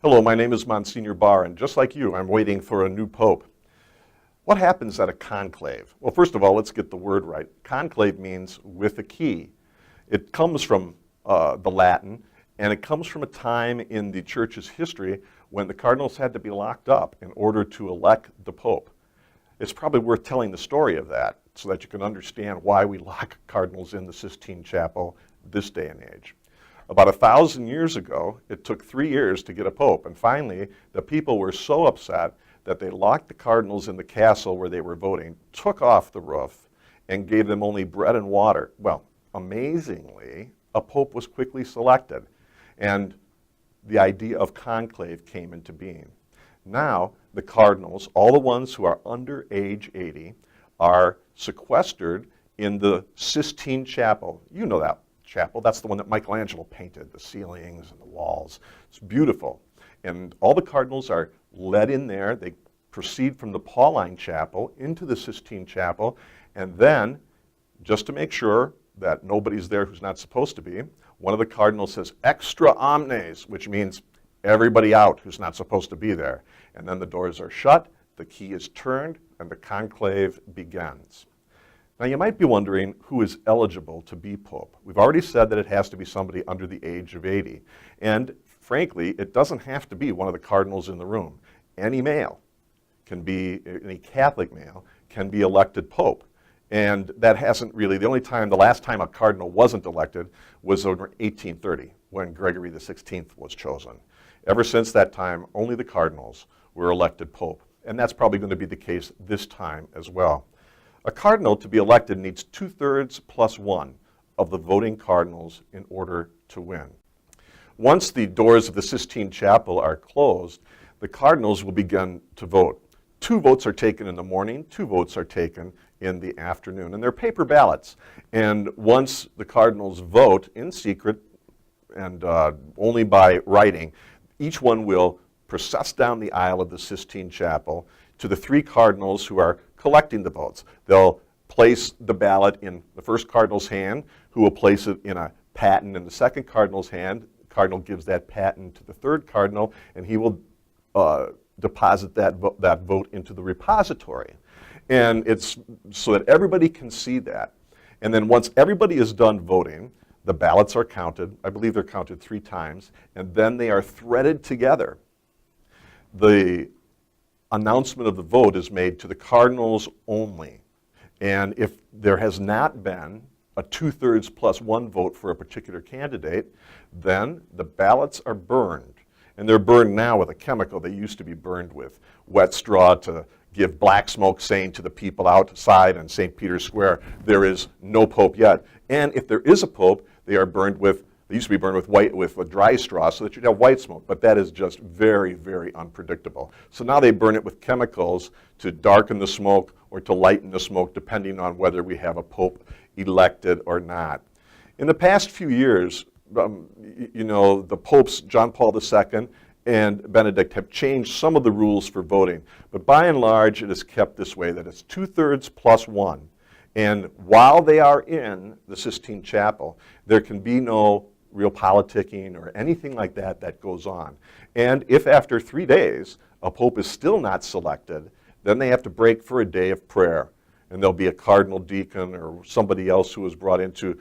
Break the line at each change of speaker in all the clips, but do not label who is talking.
Hello, my name is Msgr Barr, and just like you, I'm waiting for a new pope. What happens at a conclave? Well, first of all, let's get the word right. Conclave means with a key. It comes from the Latin, and it comes from a time in the church's history when the cardinals had to be locked up in order to elect the pope. It's probably worth telling the story of that so that you can understand why we lock cardinals in the Sistine Chapel this day and age. About 1,000 years ago, it took 3 years to get a pope, and finally the people were so upset that they locked the cardinals in the castle where they were voting, took off the roof, and gave them only bread and water. Well, amazingly, a pope was quickly selected, and the idea of conclave came into being. Now, the cardinals, all the ones who are under age 80, are sequestered in the Sistine Chapel. You know that chapel. That's the one that Michelangelo painted, the ceilings and the walls. It's beautiful. And all the cardinals are led in there. They proceed from the Pauline Chapel into the Sistine Chapel, and then, just to make sure that nobody's there who's not supposed to be, one of the cardinals says, "Extra omnes," which means everybody out who's not supposed to be there. And then the doors are shut, the key is turned, and the conclave begins. Now you might be wondering who is eligible to be pope. We've already said that it has to be somebody under the age of 80. And frankly, it doesn't have to be one of the cardinals in the room. Any male can be, any Catholic male can be elected pope. And that hasn't really, the last time a cardinal wasn't elected was over 1830 when Gregory the 16th was chosen. Ever since that time, only the cardinals were elected pope. And that's probably going to be the case this time as well. A cardinal to be elected needs 2/3 plus 1 of the voting cardinals in order to win. Once the doors of the Sistine Chapel are closed, the cardinals will begin to vote. 2 votes are taken in the morning, 2 votes are taken in the afternoon, and they're paper ballots. And once the cardinals vote in secret and only by writing, each one will process down the aisle of the Sistine Chapel to the 3 cardinals who are collecting the votes. They'll place the ballot in the first cardinal's hand, who will place it in a paten in the second cardinal's hand. The cardinal gives that paten to the third cardinal, and he will deposit that vote into the repository. And it's so that everybody can see that. And then once everybody is done voting, the ballots are counted. I believe they're counted 3 times, and then they are threaded together. The announcement of the vote is made to the cardinals only. And if there has not been a 2/3 plus 1 vote for a particular candidate, then the ballots are burned. And they're burned now with a chemical. They used to be burned with wet straw to give black smoke, saying to the people outside in St. Peter's Square, there is no pope yet. And if there is a pope, they are burned with, they used to be burned with a dry straw so that you'd have white smoke, but that is just very, very unpredictable. So now they burn it with chemicals to darken the smoke or to lighten the smoke, depending on whether we have a pope elected or not. In the past few years, the popes, John Paul II and Benedict, have changed some of the rules for voting, but by and large it is kept this way, that it's 2/3 plus 1. And while they are in the Sistine Chapel, there can be no real politicking or anything like that that goes on. And if after 3 days a pope is still not selected, then they have to break for a day of prayer. And there'll be a cardinal deacon or somebody else who is brought in to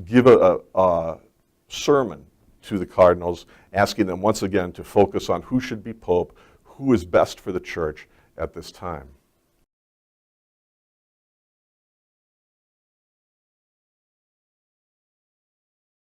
give a sermon to the cardinals, asking them once again to focus on who should be pope, who is best for the church at this time.